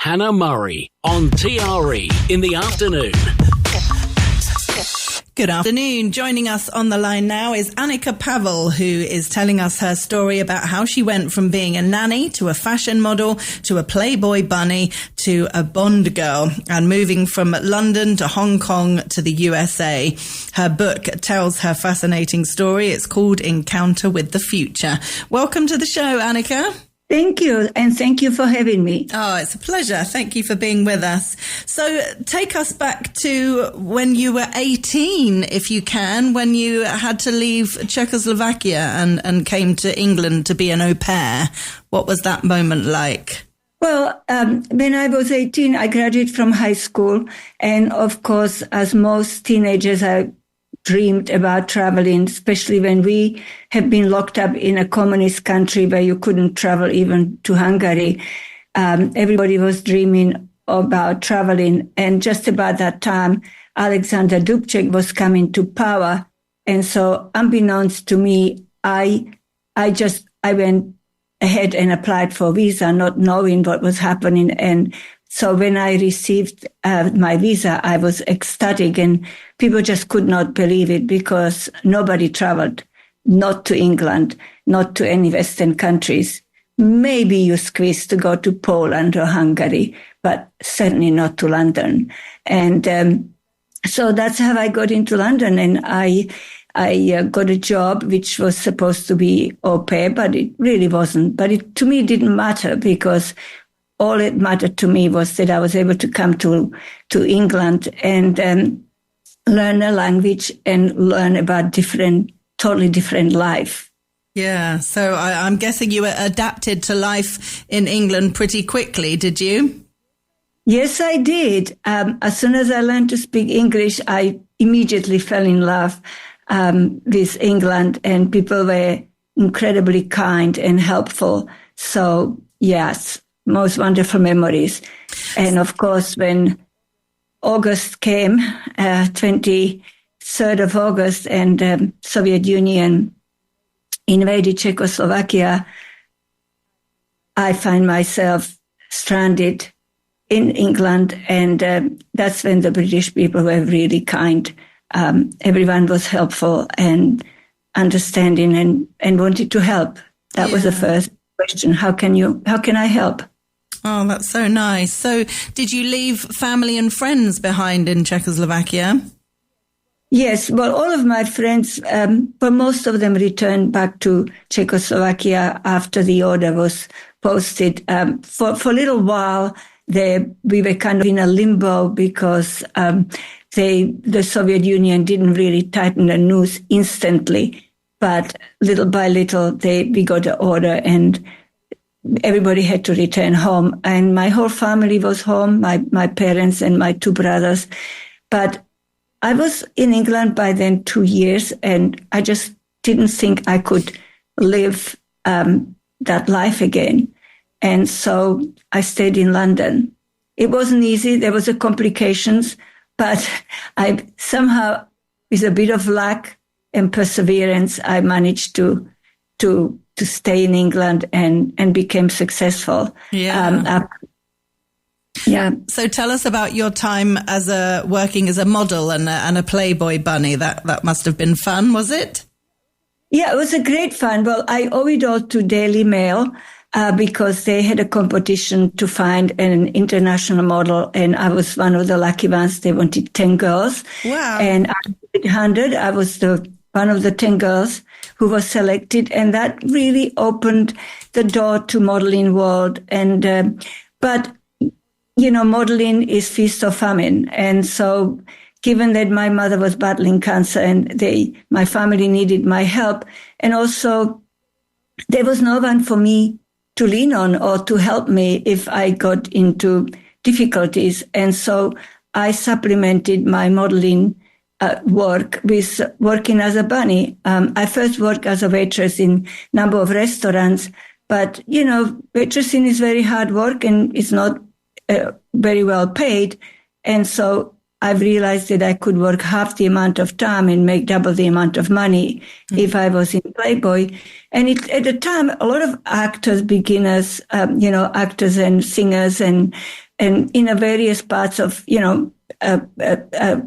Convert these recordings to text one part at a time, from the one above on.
Hannah Murray on TRE in the afternoon. Good afternoon. Joining us on the line now is Anika Pavel, who is telling us her story about how she went from being a nanny to a fashion model to a Playboy bunny to a Bond girl and moving from London to Hong Kong to the USA. Her book tells her fascinating story. It's called Encounter with the Future. Welcome to the show, Anika. Thank you, and thank you for having me. Oh, it's a pleasure. Thank you for being with us. So take us back to when you were 18, if you can, when you had to leave Czechoslovakia and came to England to be an au pair. What was that moment like? Well, when I was 18, I graduated from high school. And of course, as most teenagers, I dreamed about traveling, especially when we have been locked up in a communist country where you couldn't travel even to Hungary. Everybody was dreaming about traveling. And just about that time, Alexander Dubček was coming to power. And so unbeknownst to me, I went ahead and applied for a visa, not knowing what was happening. And so when I received my visa, I was ecstatic, and people just could not believe it because nobody traveled, not to England, not to any Western countries. Maybe you squeezed to go to Poland or Hungary, but certainly not to London. And so that's how I got into London, and I got a job which was supposed to be au pair, but it really wasn't. But to me, it didn't matter because all it mattered to me was that I was able to come to England and learn a language and learn about totally different life. Yeah, so I'm guessing you adapted to life in England pretty quickly, did you? Yes, I did. As soon as I learned to speak English, I immediately fell in love with England, and people were incredibly kind and helpful. So, yes. Most wonderful memories. And of course, when August came, 23rd of August, and Soviet Union invaded Czechoslovakia, I find myself stranded in England. And that's when the British people were really kind. Everyone was helpful and understanding and wanted to help. That was the first question. How can I help? Oh, that's so nice. So did you leave family and friends behind in Czechoslovakia? Yes. Well, all of my friends, but most of them returned back to Czechoslovakia after the order was posted. For a little while, we were kind of in a limbo because the Soviet Union didn't really tighten the noose instantly. But little by little, we got the order, and everybody had to return home. And my whole family was home, my parents and my two brothers. But I was in England by then 2 years, and I just didn't think I could live that life again. And so I stayed in London. It wasn't easy. There was complications, but I somehow, with a bit of luck and perseverance, I managed to stay in England and became successful. Yeah. So tell us about your time working as a model and a Playboy bunny. That must have been fun, was it? Yeah, it was a great fun. Well, I owe it all to Daily Mail because they had a competition to find an international model, and I was one of the lucky ones. They wanted 10 girls. Wow. And out of 100, I was one of the 10 girls who was selected, and that really opened the door to modeling world. And but modeling is feast or famine, and so given that my mother was battling cancer and my family needed my help, and also there was no one for me to lean on or to help me if I got into difficulties, and so I supplemented my modeling work with working as a bunny. I first worked as a waitress in a number of restaurants, but, waitressing is very hard work and it's not very well paid. And so I've realized that I could work half the amount of time and make double the amount of money if I was in Playboy. And at the time, a lot of actors, beginners, actors and singers and and in a various parts of,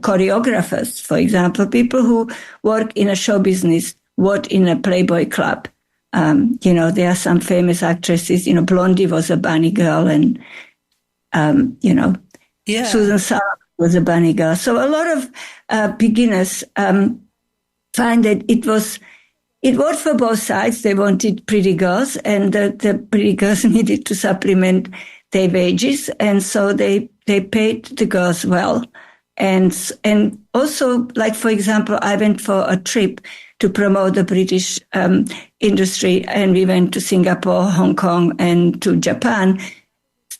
choreographers, for example, people who work in a show business, work in a Playboy club. There are some famous actresses, Blondie was a bunny girl, and, Susan Sarandon was a bunny girl. So a lot of beginners find that it worked for both sides. They wanted pretty girls, and the pretty girls needed to supplement their wages, and so they paid the girls well. And also, like, for example, I went for a trip to promote the British industry, and we went to Singapore, Hong Kong, and to Japan.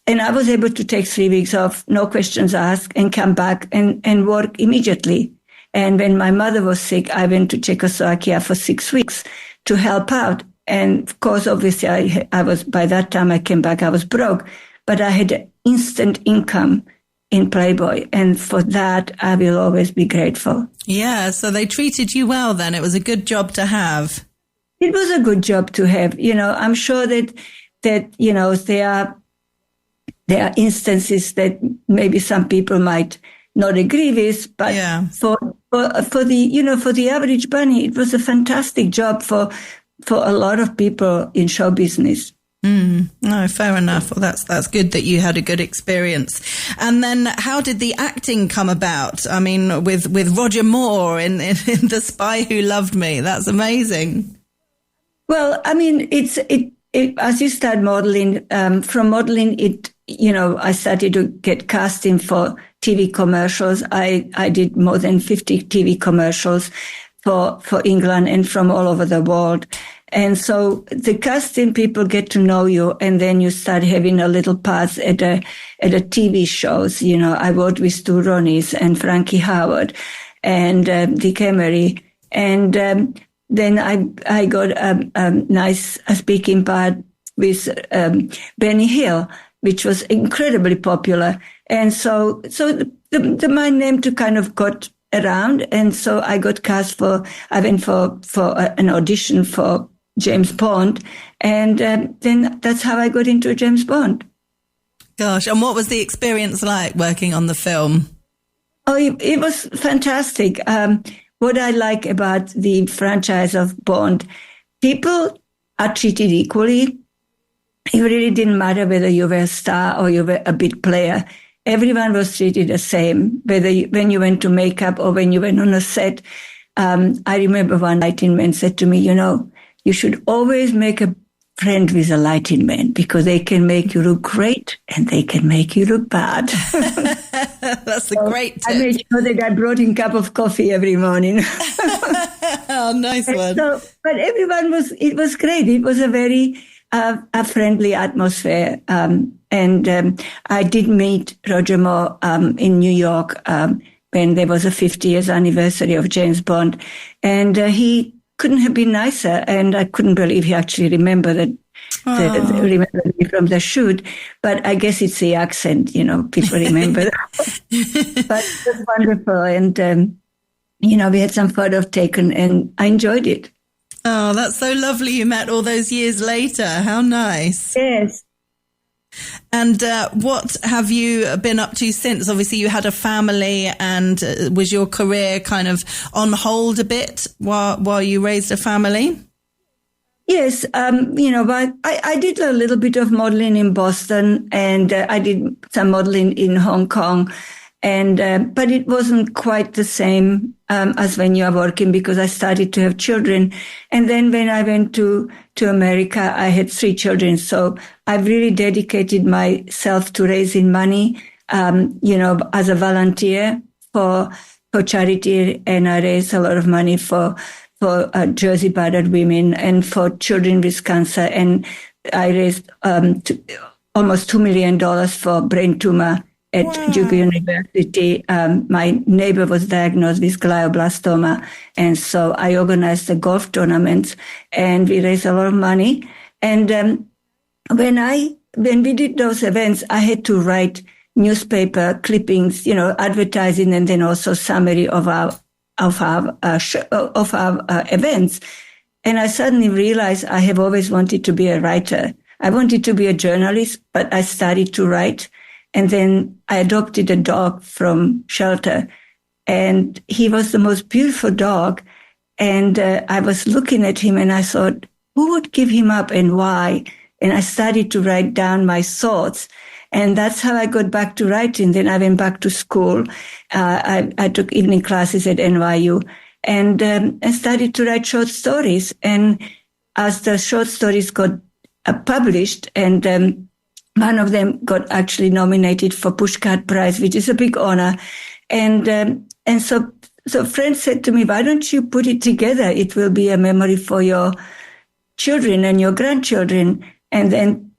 And I was able to take 3 weeks off, no questions asked, and come back and work immediately. And when my mother was sick, I went to Czechoslovakia for 6 weeks to help out. And of course, obviously, I was, by that time I came back, I was broke, but I had instant income in Playboy. And for that, I will always be grateful. Yeah. So they treated you well then. It was a good job to have. It was a good job to have. I'm sure that there are instances that maybe some people might not agree with, but for the average bunny, it was a fantastic job for a lot of people in show business. No, fair enough. Well, that's good that you had a good experience. And then how did the acting come about? I mean, with Roger Moore in The Spy Who Loved Me, that's amazing. Well, I mean, it as you start modeling, from modeling, I started to get casting for TV commercials. I did more than 50 TV commercials for England and from all over the world. And so the casting people get to know you, and then you start having a little parts at a TV shows. I worked with Stu Ronis and Frankie Howard and Dick Emery. And then I got a nice speaking part with Benny Hill, which was incredibly popular. And so my name to kind of got around. And so I got cast I went for an audition for James Bond. And then that's how I got into James Bond. Gosh. And what was the experience like working on the film? Oh, it was fantastic. What I like about the franchise of Bond, people are treated equally. It really didn't matter whether you were a star or you were a big player. Everyone was treated the same, when you went to makeup or when you went on a set. I remember one lighting man said to me, you should always make a friend with a lighting man because they can make you look great and they can make you look bad. That's a great tip. I made sure that I brought in a cup of coffee every morning. Oh, nice one. But it was great. It was a very a friendly atmosphere. And I did meet Roger Moore in New York when there was a 50 years anniversary of James Bond. And he couldn't have been nicer. And I couldn't believe he actually remembered remember me from the shoot. But I guess it's the accent, people remember. But it was wonderful. And, we had some photos taken and I enjoyed it. Oh, that's so lovely. You met all those years later. How nice. Yes. And what have you been up to since? Obviously, you had a family, and was your career kind of on hold a bit while you raised a family? Yes. I did a little bit of modeling in Boston, and I did some modeling in Hong Kong. But it wasn't quite the same as when you are working because I started to have children. And then when I went to America, I had 3 children. So I really dedicated myself to raising money, as a volunteer for charity. And I raised a lot of money for Jersey battered women and for children with cancer. And I raised almost $2 million for brain tumor at Duke University. My neighbor was diagnosed with glioblastoma. And so I organized the golf tournaments and we raised a lot of money. And when we did those events, I had to write newspaper clippings, advertising, and then also summary of our events. And I suddenly realized I have always wanted to be a writer. I wanted to be a journalist, but I started to write. And then I adopted a dog from shelter, and he was the most beautiful dog. And I was looking at him and I thought, who would give him up and why? And I started to write down my thoughts. And that's how I got back to writing. Then I went back to school. I took evening classes at NYU and I started to write short stories. And as the short stories got published, and one of them got actually nominated for Pushcart Prize, which is a big honor. And so friends said to me, why don't you put it together? It will be a memory for your children and your grandchildren. And then,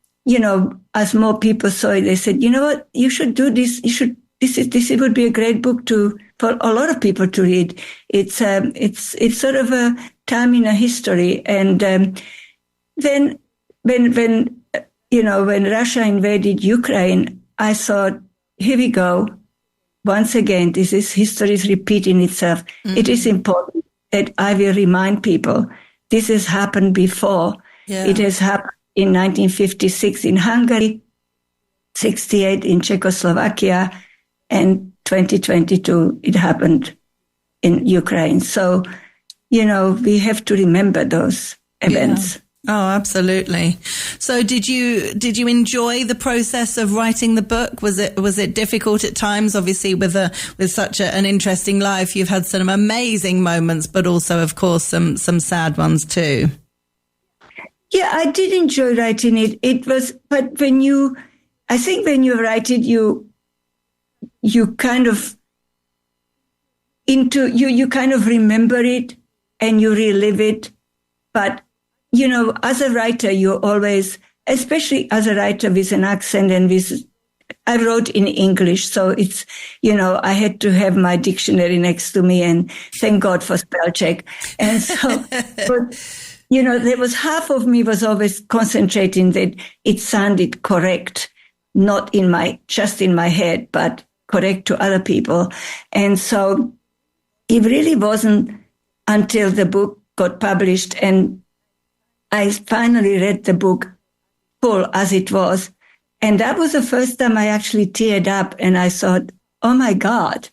as more people saw it, they said, you know what, you should do this. This would be a great book for a lot of people to read. It's sort of a time in a history. And then when Russia invaded Ukraine, I thought, here we go. Once again, history is repeating itself. Mm-hmm. It is important that I will remind people this has happened before. Yeah. It has happened in 1956 in Hungary, 68 in Czechoslovakia, and 2022 it happened in Ukraine. So, we have to remember those events. Yeah. Oh, absolutely. So did you enjoy the process of writing the book? Was it difficult at times? Obviously with such an interesting life, you've had some amazing moments, but also of course some sad ones too. Yeah, I did enjoy writing it. It was, but when you write it, you kind of you kind of remember it and you relive it. But as a writer, you're always, especially as a writer with an accent and I wrote in English. So it's, I had to have my dictionary next to me, and thank God for spell check. And so, there was half of me was always concentrating that it sounded correct, not just in my head, but correct to other people. And so it really wasn't until the book got published and I finally read the book full as it was. And that was the first time I actually teared up and I thought, oh my God,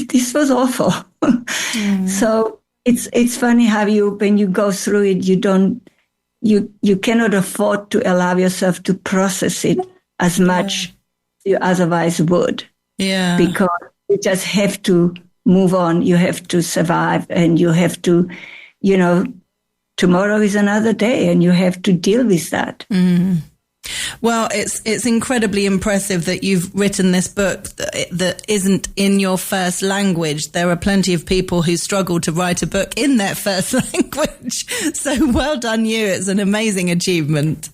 this was awful. Mm. So it's funny how when you go through it, you cannot afford to allow yourself to process it as much you otherwise would. Yeah. Because you just have to move on. You have to survive and you have to, tomorrow is another day and you have to deal with that. Mm. Well, it's incredibly impressive that you've written this book that isn't in your first language. There are plenty of people who struggle to write a book in their first language. So well done you. It's an amazing achievement.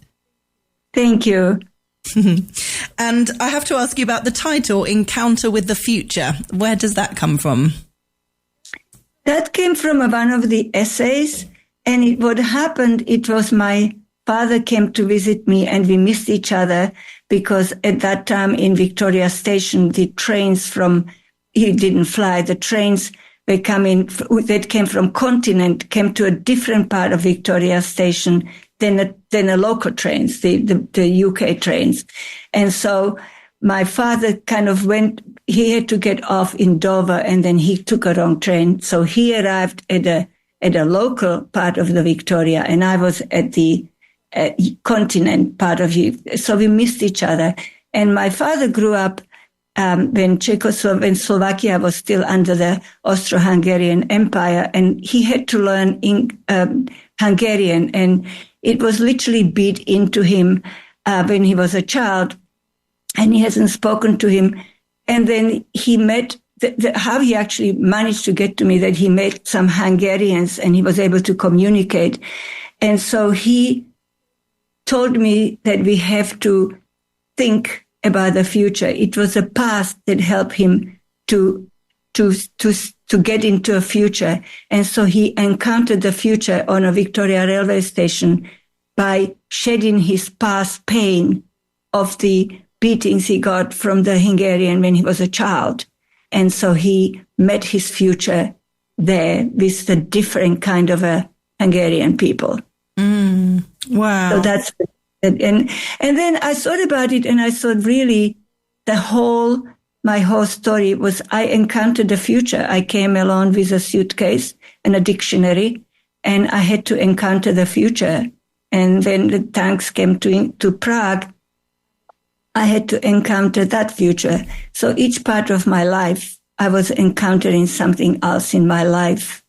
Thank you. And I have to ask you about the title, Encounter with the Future. Where does that come from? That came from one of the essays. And what happened, it was my father came to visit me and we missed each other because at that time in Victoria Station, the trains he didn't fly, the trains that came from continent came to a different part of Victoria Station than the local trains, the UK trains. And so my father kind of he had to get off in Dover and then he took a wrong train. So he arrived at a local part of the Victoria and I was at the continent part of it. So we missed each other. And my father grew up when Slovakia was still under the Austro-Hungarian Empire, and he had to learn Hungarian, and it was literally beat into him when he was a child, and he hasn't spoken to him. And then he met how he actually managed to get to me, that he met some Hungarians and he was able to communicate. And so he told me that we have to think about the future. It was the past that helped him to get into a future. And so he encountered the future on a Victoria railway station by shedding his past pain of the beatings he got from the Hungarian when he was a child. And so he met his future there with the different kind of a Hungarian people. Mm, wow. So And then I thought about it, and I thought, really, my whole story was I encountered the future. I came along with a suitcase and a dictionary, and I had to encounter the future. And when the tanks came to Prague, I had to encounter that future. So each part of my life, I was encountering something else in my life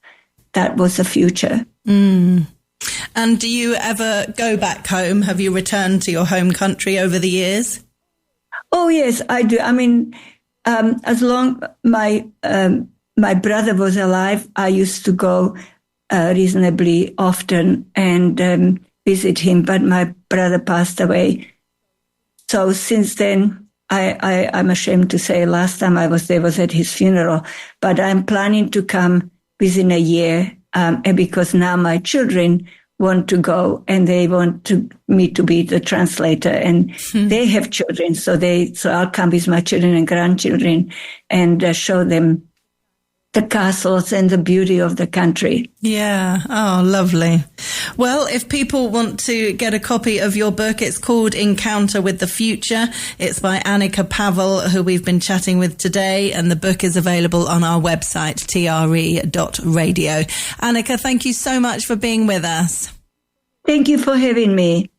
that was the future. Mm. And do you ever go back home? Have you returned to your home country over the years? Oh, yes, I do. I mean, as long my brother was alive, I used to go reasonably often and visit him, but my brother passed away. So since then, I'm ashamed to say last time I was there was at his funeral, but I'm planning to come within a year because now my children want to go and they want me to be the translator, and they have children. So I'll come with my children and grandchildren and show them the castles and the beauty of the country. Yeah. Oh, lovely. Well, if people want to get a copy of your book, it's called Encounter with the Future. It's by Anika Pavel, who we've been chatting with today, and the book is available on our website, tre.radio. Anika, thank you so much for being with us. Thank you for having me.